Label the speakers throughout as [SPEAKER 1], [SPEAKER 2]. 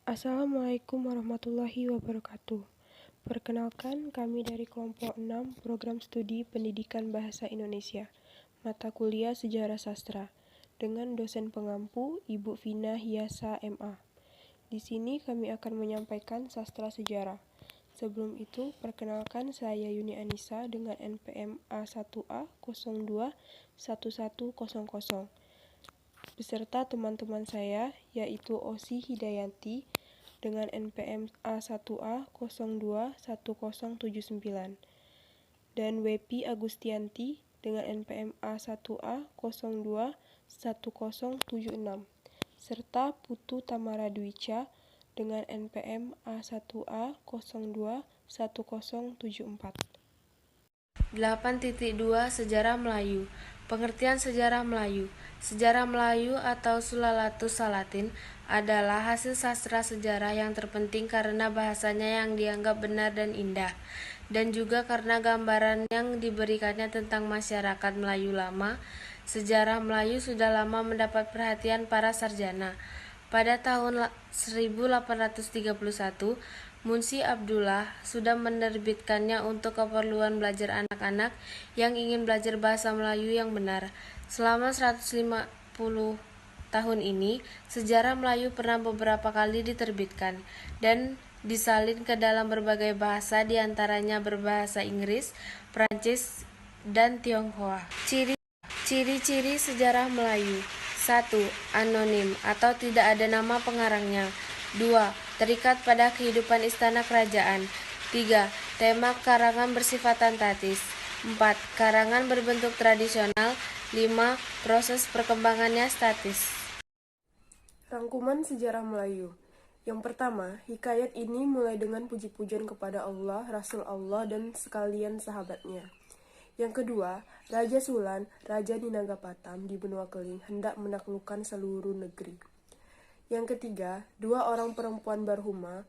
[SPEAKER 1] Assalamualaikum warahmatullahi wabarakatuh. Perkenalkan, kami dari kelompok 6 Program Studi Pendidikan Bahasa Indonesia, mata kuliah Sejarah Sastra, dengan dosen pengampu Ibu Vina Hiasa MA. Di sini kami akan menyampaikan sastra sejarah. Sebelum itu, perkenalkan saya Yuni Anissa dengan NPM A1A 021100 beserta teman-teman saya, yaitu Osi Hidayanti dengan NPM A1A 021079 dan Wepi Agustianti dengan NPM A1A 021076 serta Putu Tamara Dwicha dengan NPM A1A 021074.
[SPEAKER 2] 8.2 Sejarah Melayu. Pengertian sejarah Melayu. Sejarah Melayu atau Sulalatus Salatin adalah hasil sastra sejarah yang terpenting karena bahasanya yang dianggap benar dan indah, dan juga karena gambaran yang diberikannya tentang masyarakat Melayu lama. Sejarah Melayu sudah lama mendapat perhatian para sarjana. Pada tahun 1831, Munshi Abdullah sudah menerbitkannya untuk keperluan belajar anak-anak yang ingin belajar bahasa Melayu yang benar. Selama 150 tahun ini, sejarah Melayu pernah beberapa kali diterbitkan dan disalin ke dalam berbagai bahasa, diantaranya berbahasa Inggris, Prancis, dan Tionghoa. Ciri-ciri sejarah Melayu. 1. Anonim atau tidak ada nama pengarangnya. 2. Terikat pada kehidupan istana kerajaan. 3. Tema karangan bersifat tantatis. 4. Karangan berbentuk tradisional. 5. Proses perkembangannya statis.
[SPEAKER 1] Rangkuman sejarah Melayu. Yang pertama, hikayat ini mulai dengan puji-pujian kepada Allah, Rasul Allah, dan sekalian sahabatnya. Yang kedua, Raja Sulan, Raja di Nagapatam di Benua Keling hendak menaklukkan seluruh negeri. Yang ketiga, dua orang perempuan Barhuma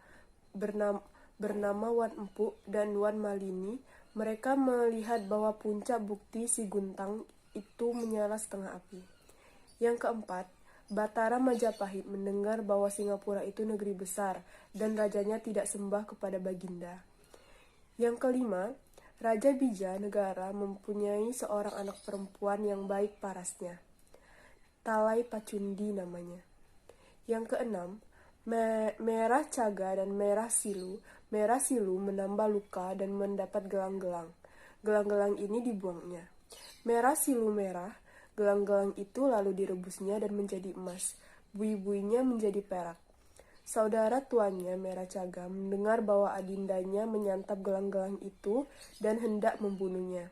[SPEAKER 1] bernama Wan Empuk dan Wan Malini. Mereka melihat bahwa puncak bukti Si Guntang itu menyala setengah api. Yang keempat, Batara Majapahit mendengar bahwa Singapura itu negeri besar dan rajanya tidak sembah kepada Baginda. Yang kelima, Raja Bija Negara mempunyai seorang anak perempuan yang baik parasnya. Talai Pacundi namanya. Yang keenam, Merah Caga dan Merah Silu. Merah Silu menambah luka dan mendapat gelang-gelang. Gelang-gelang ini dibuangnya. Merah Silu merah, gelang-gelang itu lalu direbusnya dan menjadi emas. Bui-buinya menjadi perak. Saudara tuannya, Merah Caga, mendengar bahwa adindanya menyantap gelang-gelang itu dan hendak membunuhnya.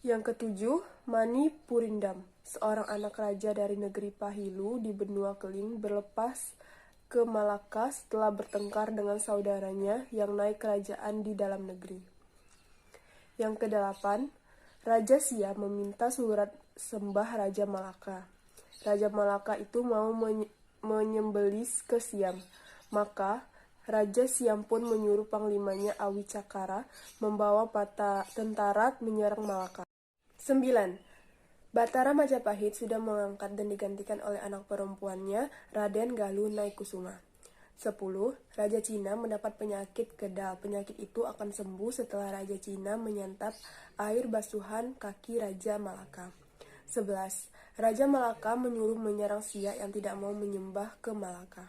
[SPEAKER 1] Yang ketujuh, Mani Purindam, seorang anak raja dari negeri Pahilu di Benua Keling, berlepas ke Malaka setelah bertengkar dengan saudaranya yang naik kerajaan di dalam negeri. Yang kedelapan, Raja Siam meminta surat sembah Raja Malaka. Raja Malaka itu mau menyembelis ke Siam. Maka Raja Siam pun menyuruh panglimanya Awi Cakara membawa tentara menyerang Malaka. 9. Batara Majapahit sudah mengangkat dan digantikan oleh anak perempuannya Raden Galuh Naikusuma. 10. Raja Cina mendapat penyakit kedal. Penyakit itu akan sembuh setelah Raja Cina menyantap air basuhan kaki Raja Malaka. 11. Raja Malaka menyuruh menyerang Siak yang tidak mau menyembah ke Malaka.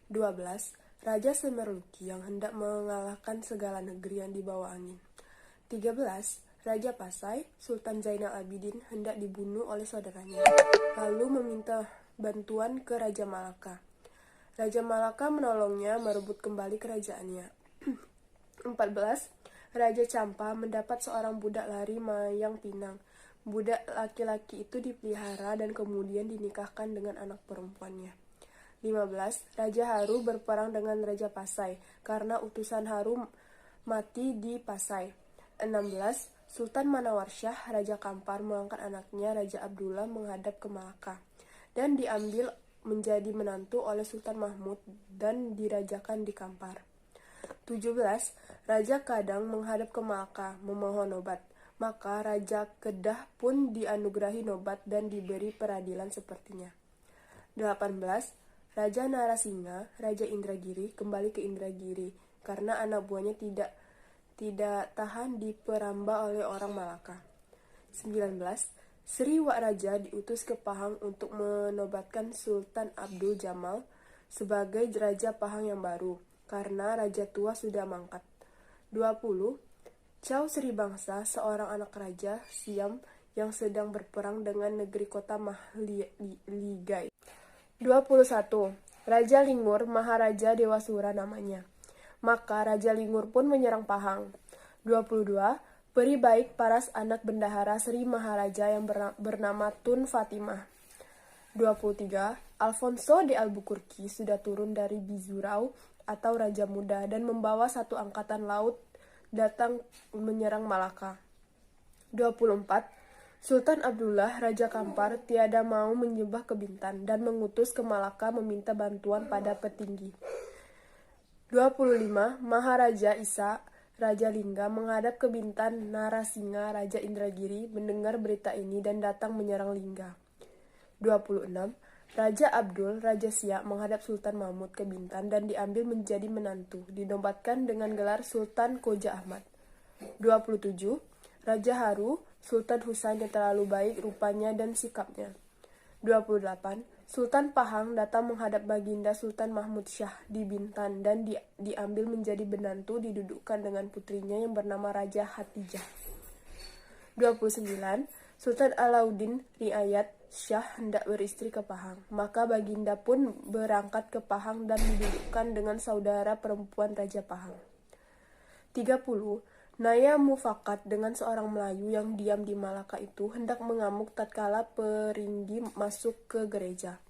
[SPEAKER 1] 12. Raja Semerluki yang hendak mengalahkan segala negeri yang dibawa angin. 13. Raja Pasai, Sultan Zainal Abidin hendak dibunuh oleh saudaranya, lalu meminta bantuan ke Raja Malaka. Raja Malaka menolongnya merebut kembali kerajaannya. 14. Raja Campa mendapat seorang budak lari Mayang Pinang. Budak laki-laki itu dipelihara dan kemudian dinikahkan dengan anak perempuannya. 15. Raja Haru berperang dengan Raja Pasai karena utusan Haru mati di Pasai. 16. Sultan Manawarsyah, Raja Kampar, mengangkat anaknya Raja Abdullah menghadap ke Malaka dan diambil menjadi menantu oleh Sultan Mahmud dan dirajakan di Kampar. 17. Raja Kadang menghadap ke Malaka memohon obat. Maka Raja Kedah pun dianugerahi nobat dan diberi peradilan sepertinya. 18. Raja Narasinga, Raja Indragiri, kembali ke Indragiri karena anak buahnya tidak tahan diperamba oleh orang Malaka. 19. Sri Wak Raja diutus ke Pahang untuk menobatkan Sultan Abdul Jamal sebagai Raja Pahang yang baru, karena Raja tua sudah mangkat. 20. Chow Sri Bangsa, seorang anak Raja Siam yang sedang berperang dengan negeri kota Mahligai. 21. Raja Lingur, Maharaja Dewasura namanya. Maka Raja Lingur pun menyerang Pahang. 22. Peri baik paras anak bendahara Sri Maharaja yang bernama Tun Fatimah. 23. Alfonso de Albuquerque sudah turun dari Bizurau atau Raja Muda dan membawa satu angkatan laut datang menyerang Malaka. 24. Sultan Abdullah, Raja Kampar, tiada mau menyembah ke Bintan dan mengutus ke Malaka meminta bantuan pada petinggi. 25. Maharaja Isa, Raja Lingga, menghadap ke Bintan. Narasinga, Raja Indragiri, mendengar berita ini dan datang menyerang Lingga. 26. Raja Abdul, Raja Siak, menghadap Sultan Mahmud ke Bintan dan diambil menjadi menantu, dinobatkan dengan gelar Sultan Koja Ahmad. 27. Raja Haru, Sultan Husain yang terlalu baik rupanya dan sikapnya. 28. Sultan Pahang datang menghadap Baginda Sultan Mahmud Shah di Bintan dan diambil menjadi menantu, didudukkan dengan putrinya yang bernama Raja Hatijah. 29. Sultan Alauddin Riayat Shah hendak beristri ke Pahang, maka Baginda pun berangkat ke Pahang dan didudukkan dengan saudara perempuan Raja Pahang. 30. Naya Mufakat dengan seorang Melayu yang diam di Malaka itu hendak mengamuk tatkala peringgi masuk ke gereja.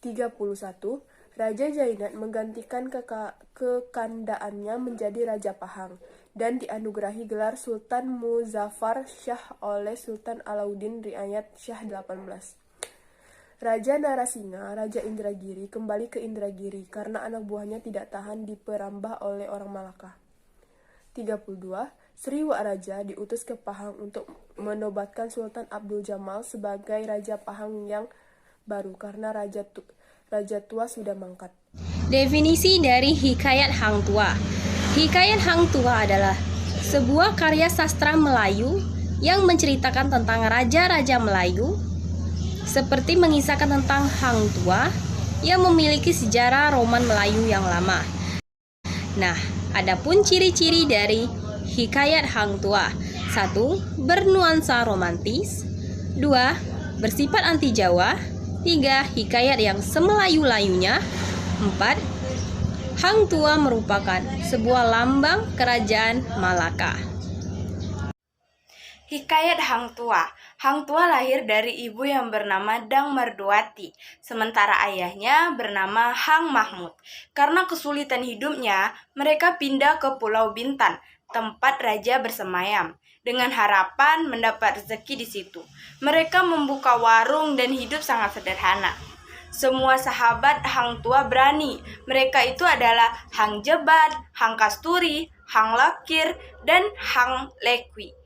[SPEAKER 1] 31. Raja Jainat menggantikan kekandaannya menjadi Raja Pahang dan dianugerahi gelar Sultan Muzaffar Shah oleh Sultan Alauddin Riayat Shah 18. Raja Narasinga, Raja Indragiri, kembali ke Indragiri karena anak buahnya tidak tahan diperambah oleh orang Malaka. 32. Sri Wak Raja diutus ke Pahang untuk menobatkan Sultan Abdul Jamal sebagai Raja Pahang yang baru karena Raja tua sudah mangkat.
[SPEAKER 3] Definisi dari Hikayat Hang Tuah. Hikayat Hang Tuah adalah sebuah karya sastra Melayu yang menceritakan tentang raja-raja Melayu, seperti mengisahkan tentang Hang Tuah yang memiliki sejarah roman Melayu yang lama. Nah, adapun ciri-ciri dari Hikayat Hang Tuah. 1. Bernuansa romantis. 2. Bersifat anti Jawa. 3. Hikayat yang semelayu-layunya. 4. Hang Tuah merupakan sebuah lambang kerajaan Malaka.
[SPEAKER 4] Hikayat Hang Tuah. Hang Tuah lahir dari ibu yang bernama Dang Marduati, sementara ayahnya bernama Hang Mahmud. Karena kesulitan hidupnya, mereka pindah ke Pulau Bintan, tempat raja bersemayam, dengan harapan mendapat rezeki di situ. Mereka membuka warung dan hidup sangat sederhana. Semua sahabat Hang Tuah berani. Mereka itu adalah Hang Jebat, Hang Kasturi, Hang Lakir, dan Hang Lekwi.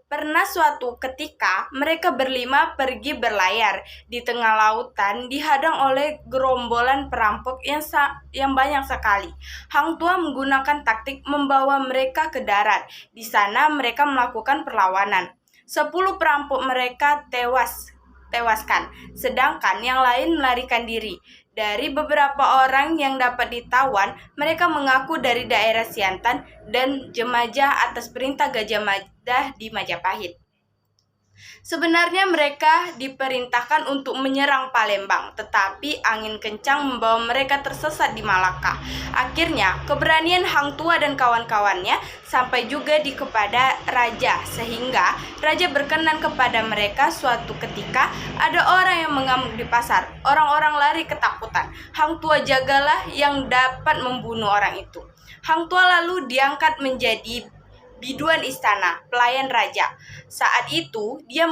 [SPEAKER 4] Pernah suatu ketika mereka berlima pergi berlayar di tengah lautan, dihadang oleh gerombolan perampok yang banyak sekali. Hang Tuah menggunakan taktik membawa mereka ke darat. Di sana mereka melakukan perlawanan. 10 perampok mereka tewaskan, sedangkan yang lain melarikan diri. Dari beberapa orang yang dapat ditawan, mereka mengaku dari daerah Siantan dan Jemajah atas perintah Gajah Mada di Majapahit. Sebenarnya mereka diperintahkan untuk menyerang Palembang, tetapi angin kencang membawa mereka tersesat di Malaka. Akhirnya, keberanian Hang Tuah dan kawan-kawannya sampai juga kepada raja, sehingga raja berkenan kepada mereka. Suatu ketika, ada orang yang mengamuk di pasar. Orang-orang lari ketakutan. Hang Tuah jagalah yang dapat membunuh orang itu. Hang Tuah lalu diangkat menjadi biduan istana, pelayan raja. Saat itu, dia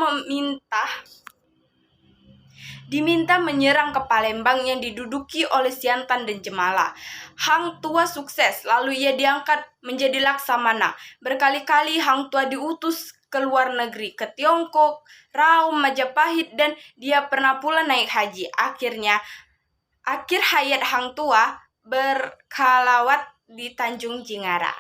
[SPEAKER 4] diminta menyerang ke Palembang yang diduduki oleh Siantan dan Jemala. Hang Tuah sukses, lalu ia diangkat menjadi Laksamana. Berkali-kali Hang Tuah diutus ke luar negeri, ke Tiongkok, Raum, Majapahit, dan dia pernah pula naik haji. Akhirnya, Akhir hayat Hang Tuah berkhalawat di Tanjung Jingara.